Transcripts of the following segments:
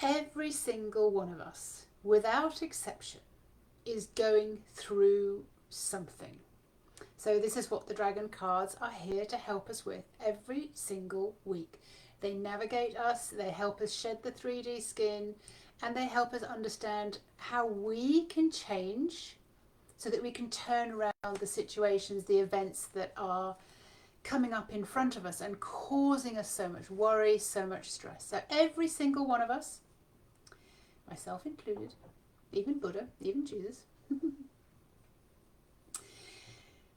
Every single one of us, without exception, is going through something. So this is what the dragon cards are here to help us with every single week. They navigate us, they help us shed the 3D skin, and they help us understand how we can change so that we can turn around the situations, the events that are coming up in front of us and causing us so much worry, so much stress. So every single one of us, myself included, even Buddha, even Jesus,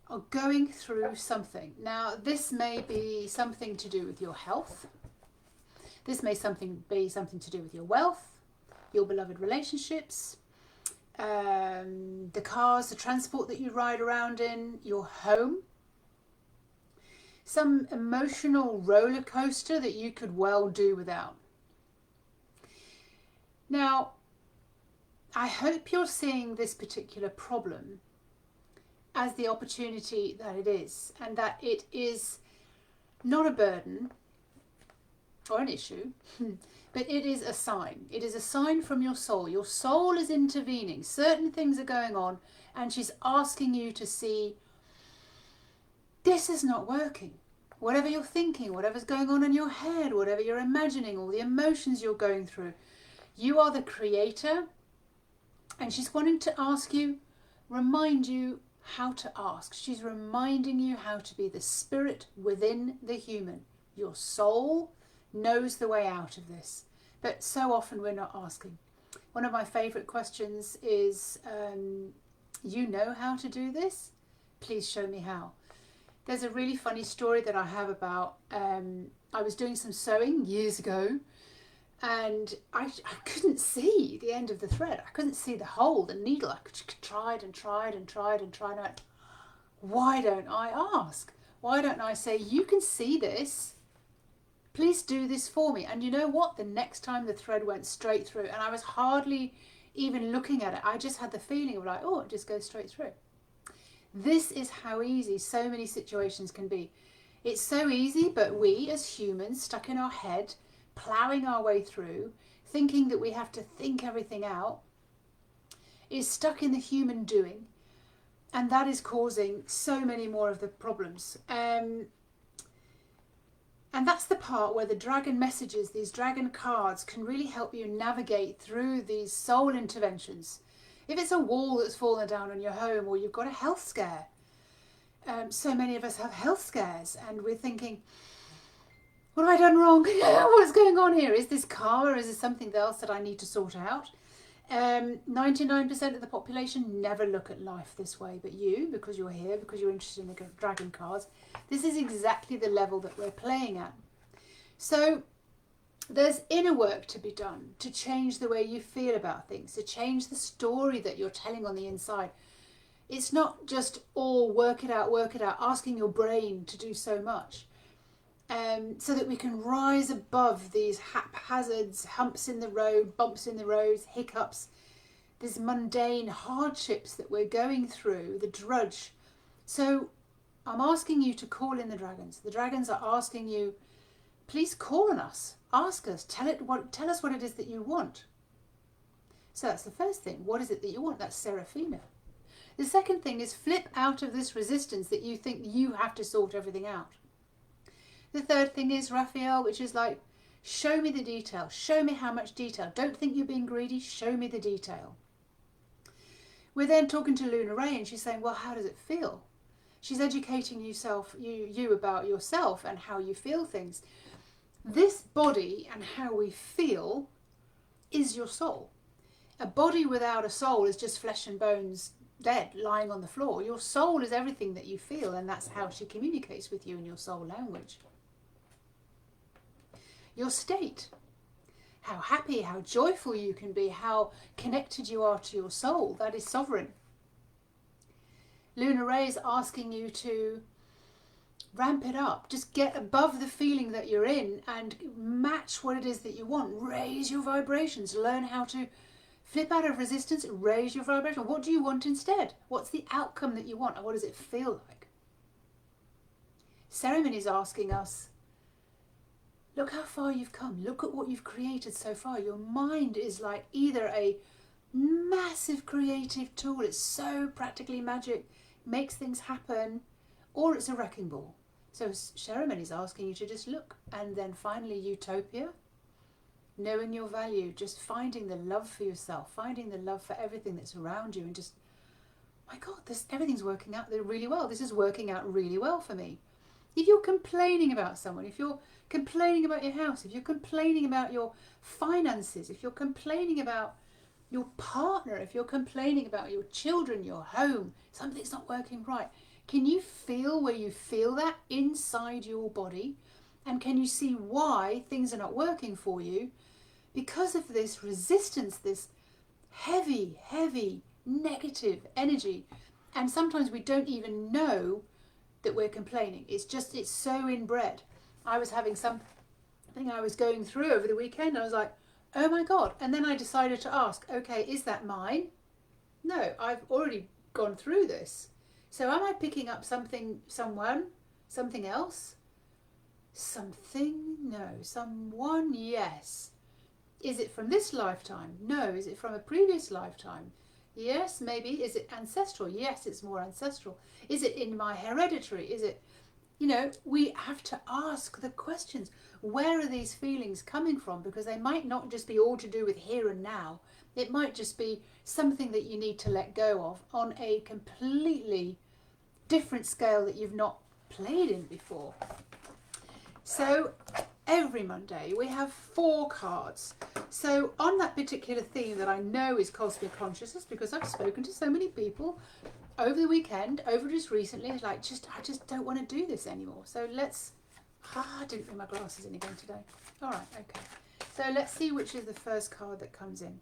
are going through something. Now, this may be something to do with your health. This may be something to do with your wealth, your beloved relationships, the cars, the transport that you ride around in, your home, some emotional roller coaster that you could well do without. Now, I hope you're seeing this particular problem as the opportunity that it is, and that it is not a burden or an issue, but it is a sign. It is a sign from your soul. Your soul is intervening. Certain things are going on, and she's asking you to see, this is not working. Whatever you're thinking, whatever's going on in your head, whatever you're imagining, all the emotions you're going through, you are the creator, and she's wanting to ask you, remind you how to ask. She's reminding you how to be the spirit within the human. Your soul knows the way out of this, but so often we're not asking. One of my favourite questions is, you know how to do this? Please show me how. There's a really funny story that I have about, I was doing some sewing years ago, and I couldn't see the end of the thread. I couldn't see the hole, the needle. I tried and tried and tried and tried. And I went, why don't I ask? Why don't I say, you can see this, please do this for me? And you know what? The next time the thread went straight through, and I was hardly even looking at it. I just had the feeling of like, oh, it just goes straight through. This is how easy so many situations can be. It's so easy, but we as humans, stuck in our head, ploughing our way through, thinking that we have to think everything out, is stuck in the human doing, and that is causing so many more of the problems. And that's the part where the dragon messages, these dragon cards, can really help you navigate through these soul interventions. If it's a wall that's fallen down on your home, or you've got a health scare, so many of us have health scares, and we're thinking, what have I done wrong? What's going on here? Is this karma? Is this something else that I need to sort out? 99% of the population never look at life this way, but you, because you're here, because you're interested in the dragon cards, this is exactly the level that we're playing at. So there's inner work to be done to change the way you feel about things, to change the story that you're telling on the inside. It's not just all work it out, asking your brain to do so much. So that we can rise above these haphazards, humps in the road, bumps in the road, hiccups, these mundane hardships that we're going through, the drudge. So I'm asking you to call in the dragons. The dragons are asking you, please call on us, ask us, tell us what it is that you want. So that's the first thing. What is it that you want? That's Seraphina. The second thing is flip out of this resistance that you think you have to sort everything out. The third thing is Raphael, which is like, show me the detail. Show me how much detail. Don't think you're being greedy. Show me the detail. We're then talking to Luna Ray, and she's saying, well, how does it feel? She's educating you about yourself and how you feel things. This body and how we feel is your soul. A body without a soul is just flesh and bones, dead, lying on the floor. Your soul is everything that you feel, and that's how she communicates with you in your soul language. Your state, how happy, how joyful you can be, how connected you are to your soul, that is sovereign. Luna Ray is asking you to ramp it up, just get above the feeling that you're in and match what it is that you want. Raise your vibrations, learn how to flip out of resistance, raise your vibration. What do you want instead? What's the outcome that you want, and what does it feel like? Ceremony is asking us, Look how far you've come. Look at what you've created so far. Your mind is like either a massive creative tool, it's so practically magic, makes things happen, or it's a wrecking ball. So Sherriman is asking you to just look. And then finally, utopia, knowing your value, just finding the love for yourself, finding the love for everything that's around you, and just, my God, everything's working out really well. This is working out really well for me. If you're complaining about someone, if you're complaining about your house, if you're complaining about your finances, if you're complaining about your partner, if you're complaining about your children, your home, something's not working right, can you feel where you feel that inside your body? And can you see why things are not working for you? Because of this resistance, this heavy, heavy, negative energy. And sometimes we don't even know that we're complaining. It's so inbred. I was having something I was going through over the weekend. I was like, oh my God. And then I decided to ask, okay, is that mine? No, I've already gone through this. So am I picking up something, someone, something else? Something? No. Someone? Yes. Is it from this lifetime? No. Is it from a previous lifetime? Yes, maybe. Is it ancestral? Yes, it's more ancestral. Is it in my hereditary? Is it, we have to ask the questions. Where are these feelings coming from? Because they might not just be all to do with here and now. It might just be something that you need to let go of on a completely different scale that you've not played in before. So every Monday we have 4 cards. So on that particular theme that I know is cosmic consciousness, because I've spoken to so many people over the weekend, over just recently, it's like, I just don't want to do this anymore. So I didn't bring my glasses in again today. All right, okay. So let's see which is the first card that comes in.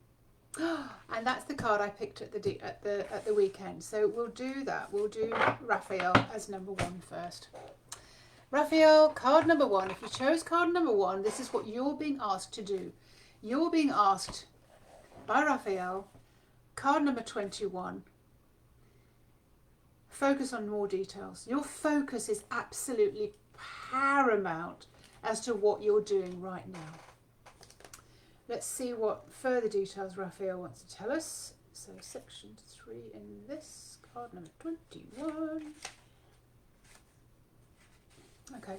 And that's the card I picked at the weekend. So we'll do that. We'll do Raphael as number 1 first. Raphael, card number 1. If you chose card number 1, this is what you're being asked to do. You're being asked by Raphael, card number 21. Focus on more details. Your focus is absolutely paramount as to what you're doing right now. Let's see what further details Raphael wants to tell us. So section 3 in this, card number 21. Okay.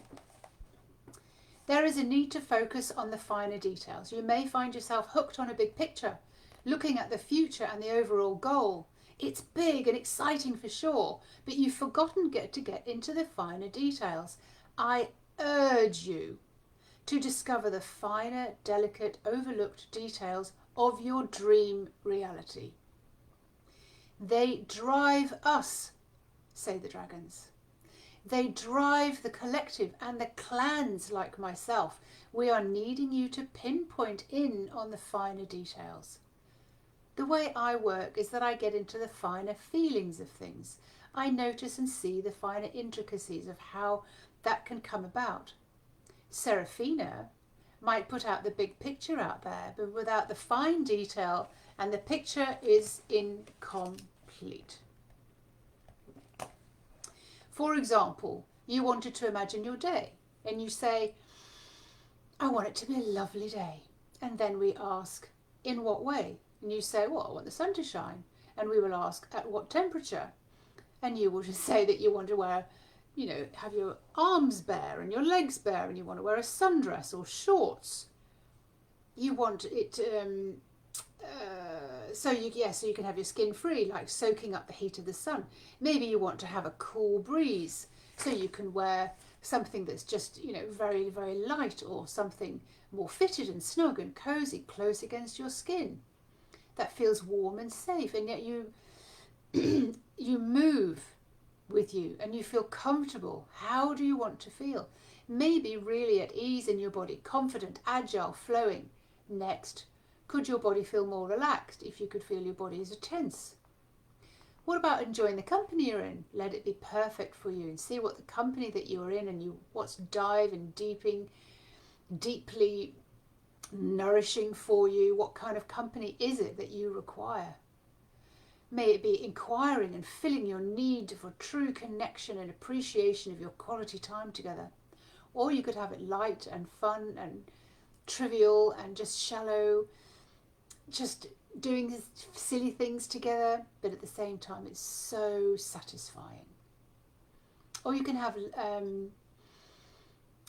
There is a need to focus on the finer details. You may find yourself hooked on a big picture, looking at the future and the overall goal. It's big and exciting for sure, but you've forgotten to get into the finer details. I urge you to discover the finer, delicate, overlooked details of your dream reality. They drive us, say the dragons. They drive the collective and the clans like myself. We are needing you to pinpoint in on the finer details. The way I work is that I get into the finer feelings of things. I notice and see the finer intricacies of how that can come about. Serafina might put out the big picture out there, but without the fine detail, and the picture is incomplete. For example, you wanted to imagine your day, and you say, I want it to be a lovely day. And then we ask, in what way? And you say, well, I want the sun to shine. And we will ask, at what temperature? And you will just say that you want to wear, have your arms bare and your legs bare, and you want to wear a sundress or shorts. You want it, so you can have your skin free, like soaking up the heat of the sun. Maybe you want to have a cool breeze, so you can wear something that's just, very, very light, or something more fitted and snug and cozy, close against your skin. That feels warm and safe, and yet you move with you and you feel comfortable. How do you want to feel? Maybe really at ease in your body, confident, agile, flowing. Next, could your body feel more relaxed if you could feel your body is tense? What about enjoying the company you're in? Let it be perfect for you, and see what the company that you're in and what's dive and deeply nourishing for you. What kind of company is it that you require? May it be inquiring and filling your need for true connection and appreciation of your quality time together. Or you could have it light and fun and trivial and just shallow, just doing silly things together, but at the same time it's so satisfying. Or you can have,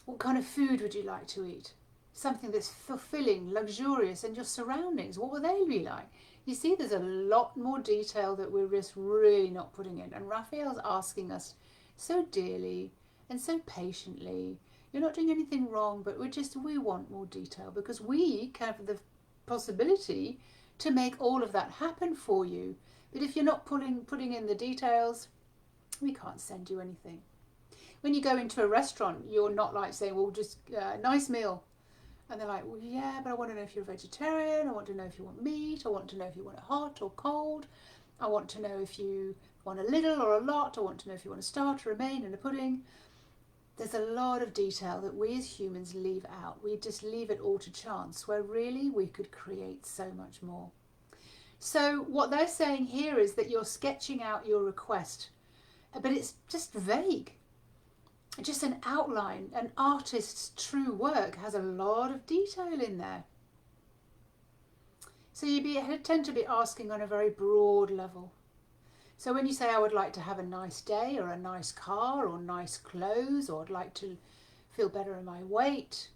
what kind of food would you like to eat? Something that's fulfilling, luxurious, and your surroundings, what will they be like? You see, there's a lot more detail that we're just really not putting in. And Raphael's asking us so dearly and so patiently, you're not doing anything wrong, but we want more detail, because we have the possibility to make all of that happen for you. But if you're not putting in the details, we can't send you anything. When you go into a restaurant, you're not like saying, well, just nice meal. And they're like, well, yeah, but I want to know if you're a vegetarian. I want to know if you want meat. I want to know if you want it hot or cold. I want to know if you want a little or a lot. I want to know if you want a starter, a main, and a pudding. There's a lot of detail that we as humans leave out. We just leave it all to chance, where really we could create so much more. So what they're saying here is that you're sketching out your request, but it's just vague. Just an outline. An artist's true work has a lot of detail in there. So you tend to be asking on a very broad level. So when you say, I would like to have a nice day, or a nice car, or nice clothes, or I'd like to feel better in my weight,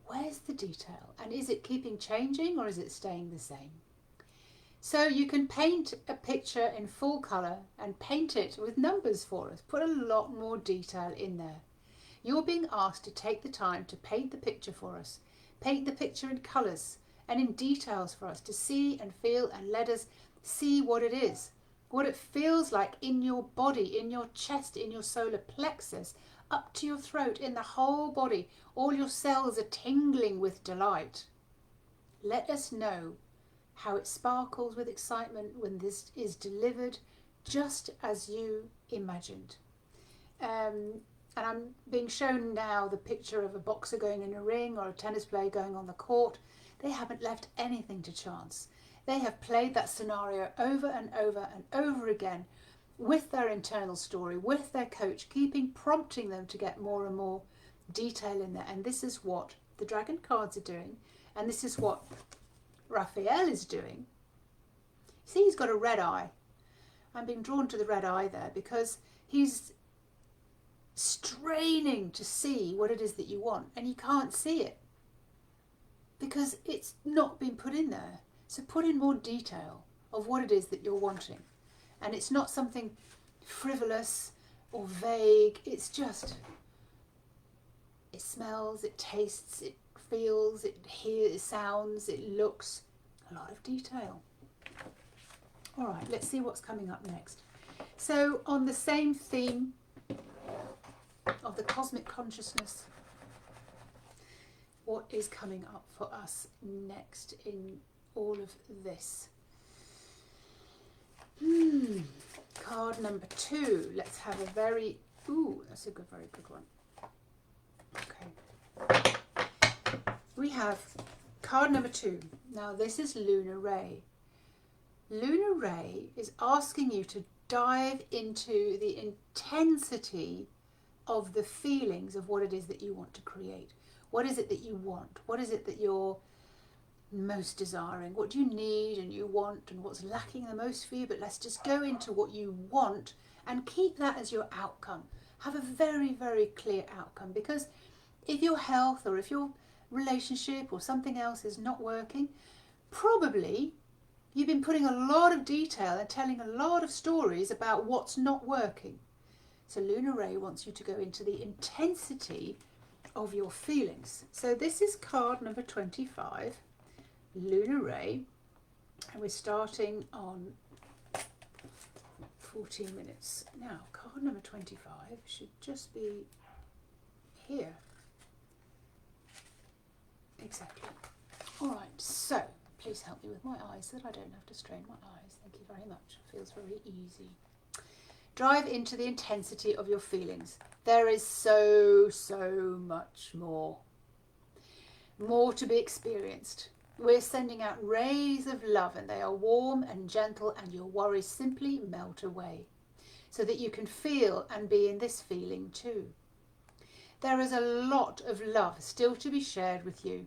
where's the detail? And is it keeping changing, or is it staying the same? So you can paint a picture in full colour and paint it with numbers for us. Put a lot more detail in there. You're being asked to take the time to paint the picture for us. Paint the picture in colours and in details for us to see and feel, and let us see what it is. What it feels like in your body, in your chest, in your solar plexus, up to your throat, in the whole body. All your cells are tingling with delight. Let us know how it sparkles with excitement when this is delivered just as you imagined. And I'm being shown now the picture of a boxer going in a ring, or a tennis player going on the court. They haven't left anything to chance. They have played that scenario over and over and over again with their internal story, with their coach, prompting them to get more and more detail in there. And this is what the dragon cards are doing, and this is what Raphael is doing. See, he's got a red eye. I'm being drawn to the red eye there because he's straining to see what it is that you want, and you can't see it because it's not been put in there. So put in more detail of what it is that you're wanting. And it's not something frivolous or vague. It's just, it smells, it tastes, it feels, it hears, it sounds, it looks. A lot of detail. All right, let's see what's coming up next. So on the same theme of the cosmic consciousness, what is coming up for us next in all of this? Card number 2. Let's have a very, that's a very good one. Okay. We have card number 2. Now this is Lunar Ray. Lunar Ray is asking you to dive into the intensity of the feelings of what it is that you want to create. What is it that you want? What is it that you're most desiring? What do you need and you want, and what's lacking the most for you? But let's just go into what you want and keep that as your outcome. Have a very, very clear outcome, because if your health or if your relationship or something else is not working, probably you've been putting a lot of detail and telling a lot of stories about what's not working. So Lunar Ray wants you to go into the intensity of your feelings. So this is card number 25, Lunar Ray, and we're starting on 14 minutes. Now, card number 25 should just be here. Exactly. All right, so please help me with my eyes so that I don't have to strain my eyes. Thank you very much. It feels very easy. Drive into the intensity of your feelings. There is so much more. More to be experienced. We're sending out rays of love, and they are warm and gentle, and your worries simply melt away so that you can feel and be in this feeling too. There is a lot of love still to be shared with you.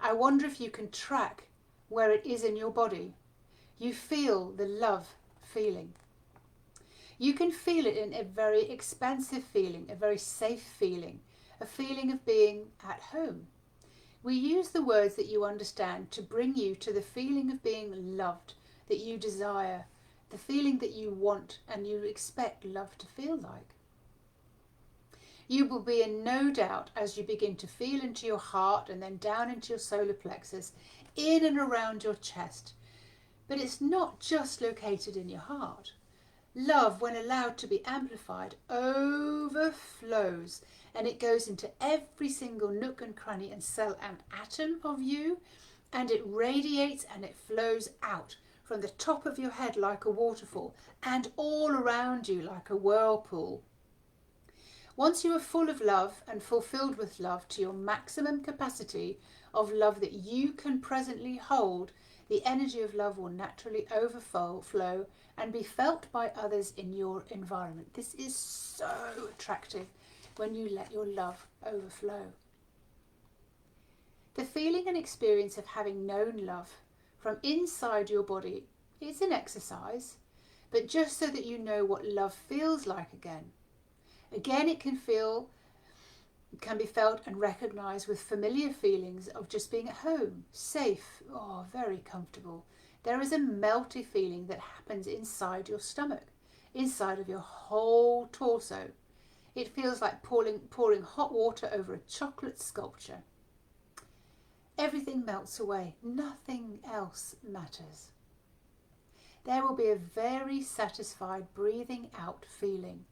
I wonder if you can track where it is in your body. You feel the love feeling. You can feel it in a very expansive feeling, a very safe feeling, a feeling of being at home. We use the words that you understand to bring you to the feeling of being loved, that you desire, the feeling that you want and you expect love to feel like. You will be in no doubt as you begin to feel into your heart and then down into your solar plexus, in and around your chest. But it's not just located in your heart. Love, when allowed to be amplified, overflows, and it goes into every single nook and cranny and cell and atom of you, and it radiates and it flows out from the top of your head like a waterfall and all around you like a whirlpool. Once you are full of love and fulfilled with love to your maximum capacity of love that you can presently hold, the energy of love will naturally overflow and be felt by others in your environment. This is so attractive when you let your love overflow. The feeling and experience of having known love from inside your body is an exercise, but just so that you know what love feels like again. Again, it can be felt and recognised with familiar feelings of just being at home, safe, very comfortable. There is a melty feeling that happens inside your stomach, inside of your whole torso. It feels like pouring hot water over a chocolate sculpture. Everything melts away. Nothing else matters. There will be a very satisfied breathing out feeling.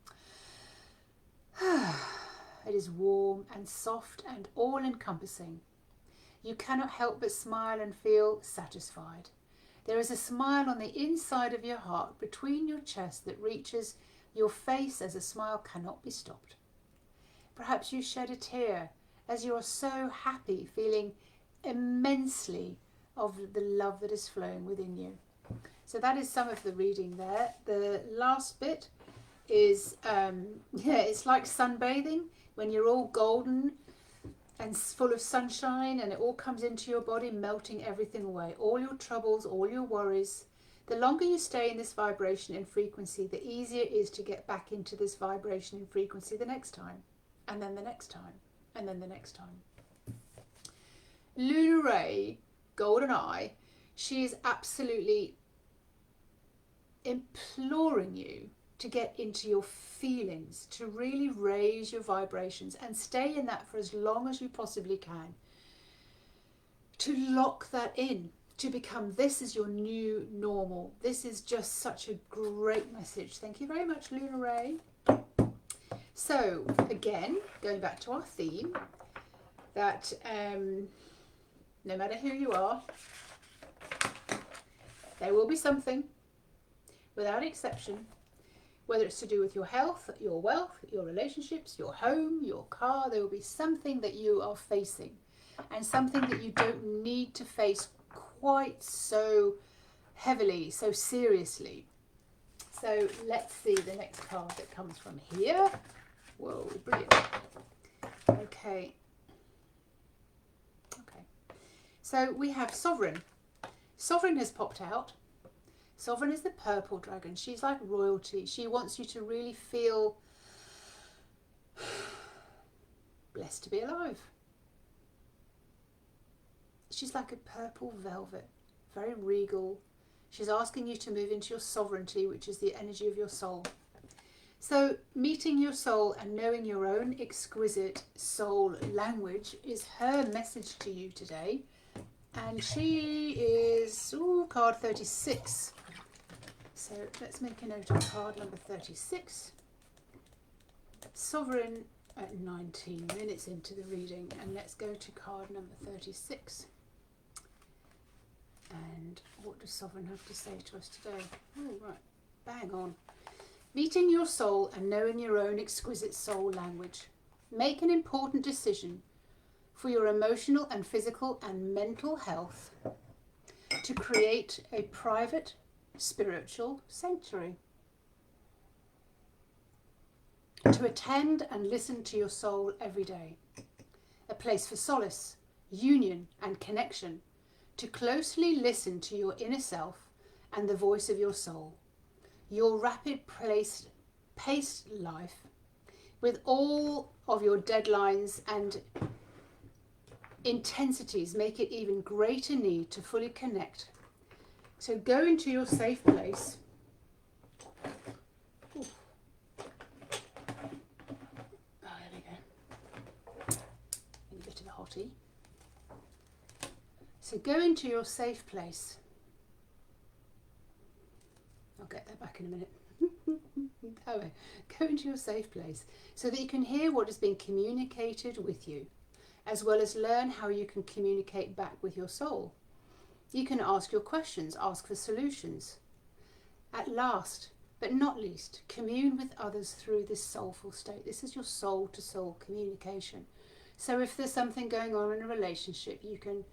It is warm and soft and all-encompassing. You cannot help but smile and feel satisfied. There is a smile on the inside of your heart between your chest that reaches your face as a smile cannot be stopped. Perhaps you shed a tear as you are so happy, feeling immensely of the love that is flowing within you. So that is some of the reading there. The last bit is, it's like sunbathing when you're all golden and full of sunshine and it all comes into your body, melting everything away, all your troubles, all your worries. The longer you stay in this vibration and frequency, the easier it is to get back into this vibration and frequency the next time, and then the next time, and then the next time. Luna Ray, Golden Eye, she is absolutely imploring you to get into your feelings, to really raise your vibrations and stay in that for as long as you possibly can. To lock that in, to become this is your new normal. This is just such a great message. Thank you very much, Luna Ray. So again, going back to our theme, that no matter who you are, there will be something, without exception, whether it's to do with your health, your wealth, your relationships, your home, your car, there will be something that you are facing and something that you don't need to face quite so heavily, so seriously. So let's see the next card that comes from here. Whoa, brilliant. Okay. So we have Sovereign. Sovereign has popped out. Sovereign is the purple dragon. She's like royalty. She wants you to really feel blessed to be alive. She's like a purple velvet, very regal. She's asking you to move into your sovereignty, which is the energy of your soul. So meeting your soul and knowing your own exquisite soul language is her message to you today. And she is, card 36. So let's make a note of card number 36. Sovereign at 19 minutes into the reading. And let's go to card number 36. And what does Sovereign have to say to us today? Oh, right. Bang on. Meeting your soul and knowing your own exquisite soul language. Make an important decision for your emotional and physical and mental health to create a private spiritual sanctuary. to attend and listen to your soul every day. A place for solace, union and connection, to closely listen to your inner self and the voice of your soul. Your paced life, with all of your deadlines and intensities, make it even greater need to fully connect. So go into your safe place. Ooh. Oh, there we go. A bit of a hottie. So go into your safe place. I'll get that back in a minute. Go into your safe place so that you can hear what is being communicated with you, as well as learn how you can communicate back with your soul. You can ask your questions, ask for solutions. At last, but not least, commune with others through this soulful state. This is your soul-to-soul communication. So if there's something going on in a relationship, you can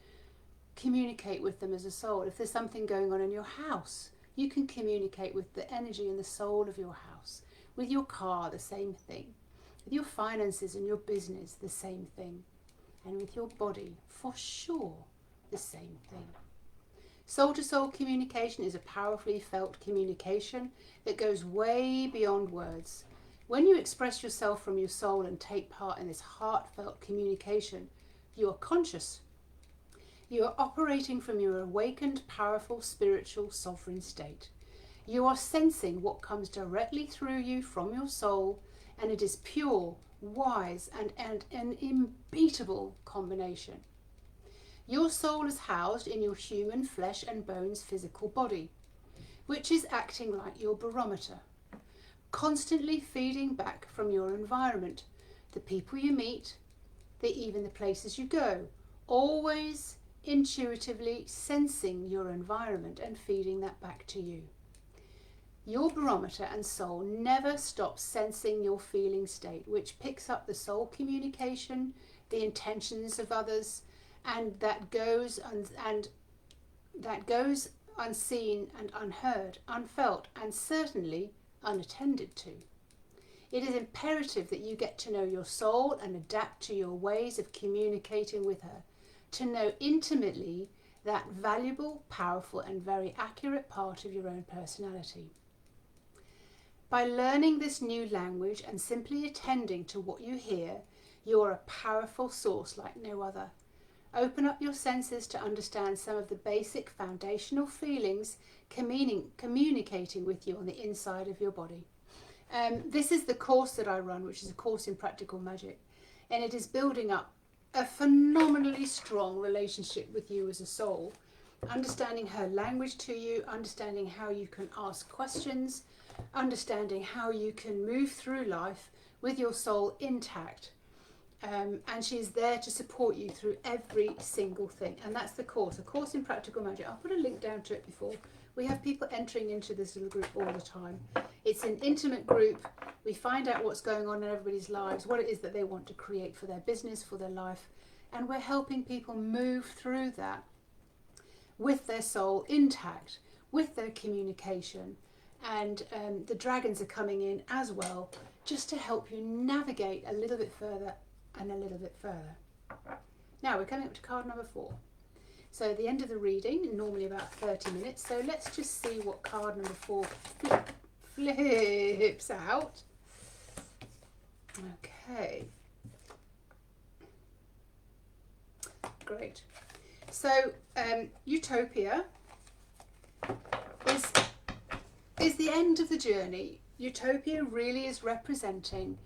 communicate with them as a soul. If there's something going on in your house, you can communicate with the energy and the soul of your house. With your car, the same thing. With your finances and your business, the same thing. And with your body, for sure, the same thing. Soul-to-soul communication is a powerfully felt communication that goes way beyond words. When you express yourself from your soul and take part in this heartfelt communication, you are conscious. You are operating from your awakened, powerful, spiritual, sovereign state. You are sensing what comes directly through you from your soul, and it is pure, wise, and an unbeatable combination. Your soul is housed in your human flesh and bones physical body, which is acting like your barometer, constantly feeding back from your environment, the people you meet, even the places you go, always intuitively sensing your environment and feeding that back to you. Your barometer and soul never stops sensing your feeling state, which picks up the soul communication, the intentions of others, and that goes unseen and unheard, unfelt, and certainly unattended to. It is imperative that you get to know your soul and adapt to your ways of communicating with her, to know intimately that valuable, powerful, and very accurate part of your own personality. By learning this new language and simply attending to what you hear, you are a powerful source like no other. Open up your senses to understand some of the basic foundational feelings communicating with you on the inside of your body. This is the course that I run, which is a course in practical magic, and it is building up a phenomenally strong relationship with you as a soul, understanding her language to you, understanding how you can ask questions, understanding how you can move through life with your soul intact. And she's there to support you through every single thing. And that's the course, a course in practical magic. I'll put a link down to it before. We have people entering into this little group all the time. It's an intimate group. We find out what's going on in everybody's lives, what it is that they want to create for their business, for their life. And we're helping people move through that with their soul intact, with their communication. And the dragons are coming in as well, just to help you navigate a little bit further and a little bit further. Now we're coming up to card number 4. So at the end of the reading, normally about 30 minutes. So let's just see what card number 4 flips out. Okay. Great. So Utopia is the end of the journey. Utopia really is representing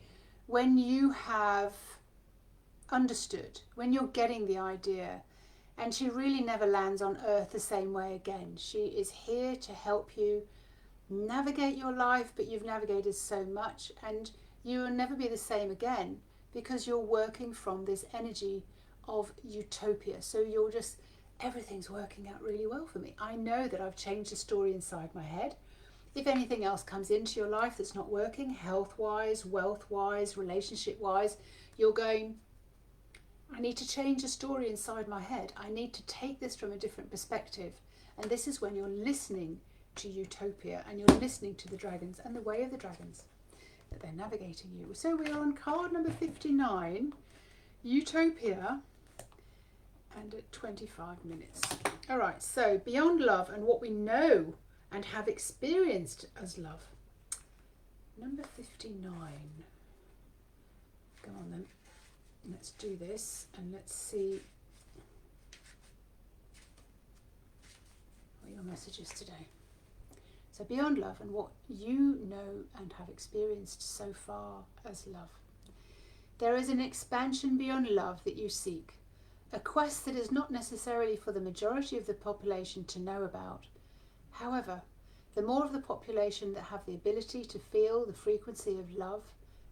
when you have understood, when you're getting the idea, and she really never lands on earth the same way again. She is here to help you navigate your life, but you've navigated so much and you will never be the same again because you're working from this energy of utopia. So you're just, everything's working out really well for me. I know that I've changed the story inside my head. If anything else comes into your life that's not working, health-wise, wealth-wise, relationship-wise, you're going, I need to change the story inside my head. I need to take this from a different perspective. And this is when you're listening to Utopia and you're listening to the dragons and the way of the dragons. that they're navigating you. So we are on card number 59, Utopia, and at 25 minutes. All right, so beyond love and what we know and have experienced as love. Number 59. Go on then. Let's do this and let's see what your message is today. So beyond love and what you know and have experienced so far as love. There is an expansion beyond love that you seek, a quest that is not necessarily for the majority of the population to know about. However, the more of the population that have the ability to feel the frequency of love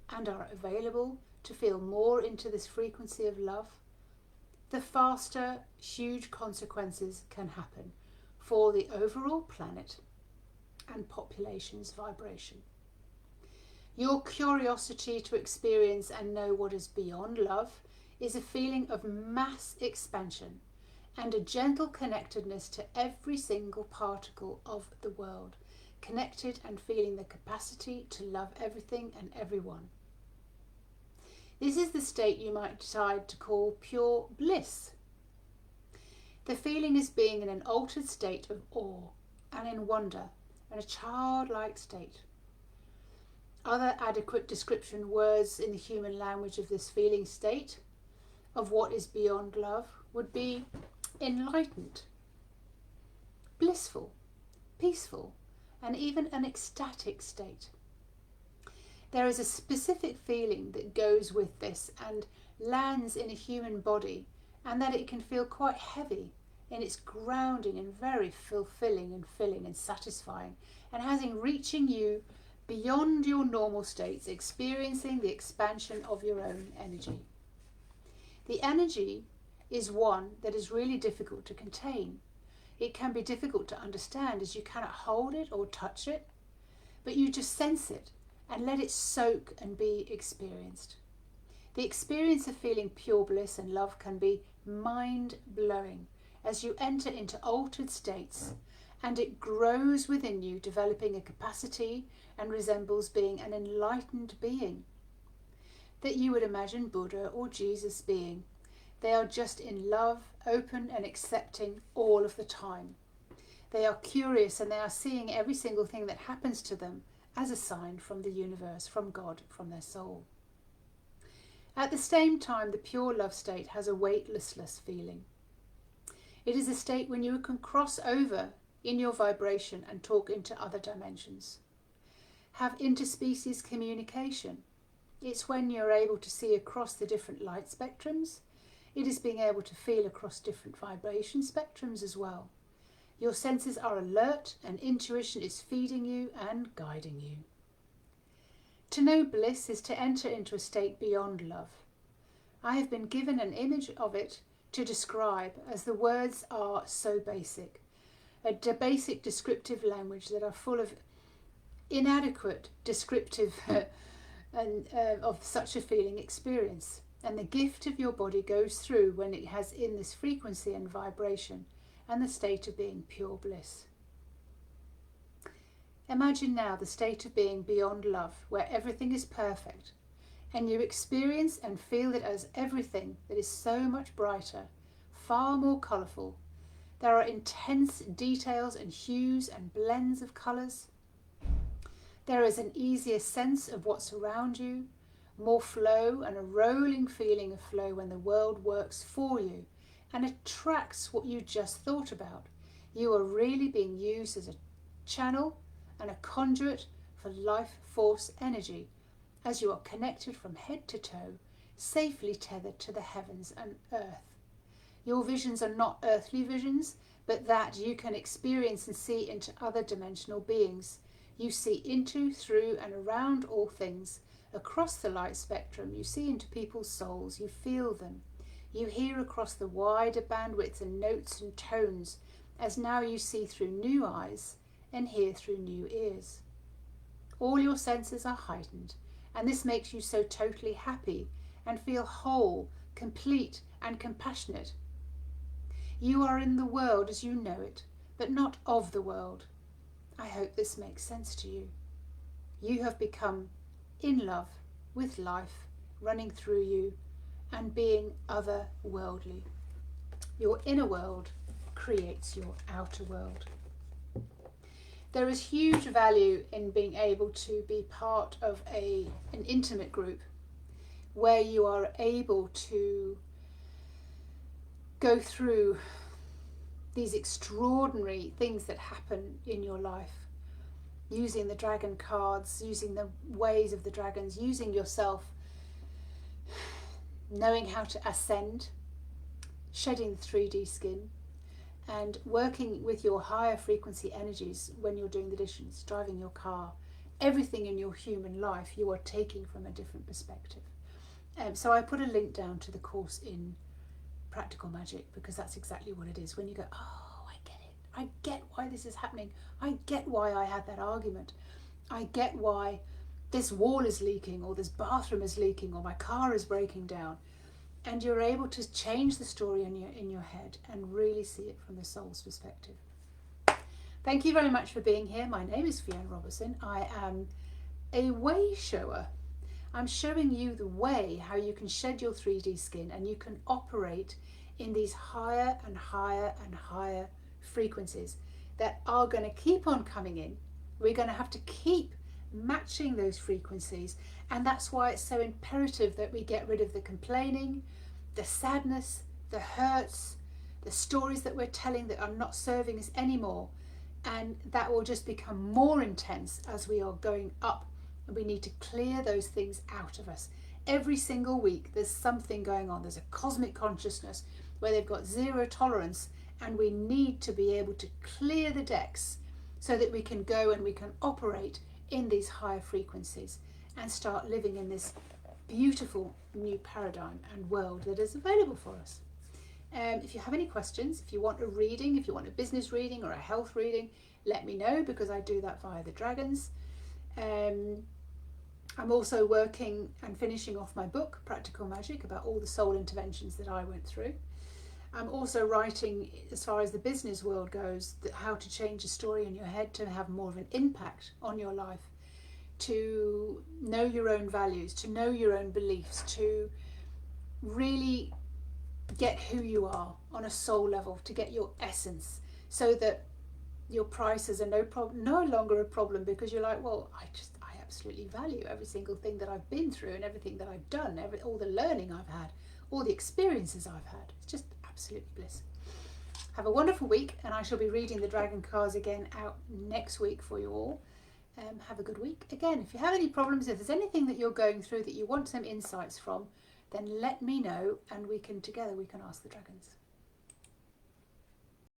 and are available to feel more into this frequency of love, the faster huge consequences can happen for the overall planet and population's vibration. Your curiosity to experience and know what is beyond love is a feeling of mass expansion and a gentle connectedness to every single particle of the world, connected and feeling the capacity to love everything and everyone. This is the state you might decide to call pure bliss. The feeling is being in an altered state of awe and in wonder and a childlike state. Other adequate description words in the human language of this feeling state of what is beyond love would be enlightened, blissful, peaceful, and even an ecstatic state. There is a specific feeling that goes with this and lands in a human body, and that it can feel quite heavy in its grounding and very fulfilling and filling and satisfying, and having reaching you beyond your normal states, experiencing the expansion of your own energy. The energy is one that is really difficult to contain. It can be difficult to understand as you cannot hold it or touch it, but you just sense it and let it soak and be experienced. The experience of feeling pure bliss and love can be mind-blowing as you enter into altered states, and it grows within you, developing a capacity and resembles being an enlightened being that you would imagine Buddha or Jesus being. They are just in love, open and accepting all of the time. They are curious and they are seeing every single thing that happens to them as a sign from the universe, from God, from their soul. At the same time, the pure love state has a weightlessness feeling. It is a state when you can cross over in your vibration and talk into other dimensions. Have interspecies communication. It's when you're able to see across the different light spectrums. It is being able to feel across different vibration spectrums as well. Your senses are alert and intuition is feeding you and guiding you. To know bliss is to enter into a state beyond love. I have been given an image of it to describe, as the words are so basic, a basic descriptive language that are full of inadequate descriptive and of such a feeling experience. And the gift of your body goes through when it has in this frequency and vibration and the state of being pure bliss. Imagine now the state of being beyond love, where everything is perfect, and you experience and feel it as everything that is so much brighter, far more colourful. There are intense details and hues and blends of colours. There is an easier sense of what's around you, more flow and a rolling feeling of flow when the world works for you and attracts what you just thought about. You are really being used as a channel and a conduit for life force energy as you are connected from head to toe, safely tethered to the heavens and earth. Your visions are not earthly visions, but that you can experience and see into other dimensional beings. You see into, through and around all things. Across the light spectrum, you see into people's souls, you feel them. You hear across the wider bandwidth and notes and tones, as now you see through new eyes and hear through new ears. All your senses are heightened, and this makes you so totally happy and feel whole, complete and compassionate. You are in the world as you know it, but not of the world. I hope this makes sense to you. You have become in love, with life running through you, and being otherworldly. Your inner world creates your outer world. There is huge value in being able to be part of an intimate group where you are able to go through these extraordinary things that happen in your life, using the dragon cards, using the ways of the dragons, using yourself, knowing how to ascend, shedding the 3D skin, and working with your higher frequency energies when you're doing the dishes, driving your car. Everything in your human life you are taking from a different perspective. So I put a link down to the course in Practical Magic, because that's exactly what it is. When you go, oh, I get it. I get why this is happening. I get why I had that argument. I get why this wall is leaking, or this bathroom is leaking, or my car is breaking down. And you're able to change the story in your head and really see it from the soul's perspective. Thank you very much for being here. My name is Fiona Robertson. I am a way shower. I'm showing you the way how you can shed your 3D skin and you can operate in these higher and higher and higher frequencies that are going to keep on coming in. We're going to have to keep matching those frequencies, and that's why it's so imperative that we get rid of the complaining, the sadness, the hurts, the stories that we're telling that are not serving us anymore, and that will just become more intense as we are going up. And we need to clear those things out of us. Every single week there's something going on. There's a cosmic consciousness where they've got zero tolerance, and we need to be able to clear the decks so that we can go and we can operate in these higher frequencies and start living in this beautiful new paradigm and world that is available for us. If you have any questions, if you want a reading, if you want a business reading or a health reading, let me know, because I do that via the dragons. I'm also working and finishing off my book, Practical Magic, about all the soul interventions that I went through. I'm also writing, as far as the business world goes, how to change a story in your head to have more of an impact on your life, to know your own values, to know your own beliefs, to really get who you are on a soul level, to get your essence, so that your prices are no longer a problem, because you're like, well, I absolutely value every single thing that I've been through and everything that I've done, all the learning I've had, all the experiences I've had. It's just absolute bliss. Have a wonderful week, and I shall be reading the dragon cards again out next week for you all. Have a good week. Again, if you have any problems, if there's anything that you're going through that you want some insights from, then let me know, and together we can ask the dragons.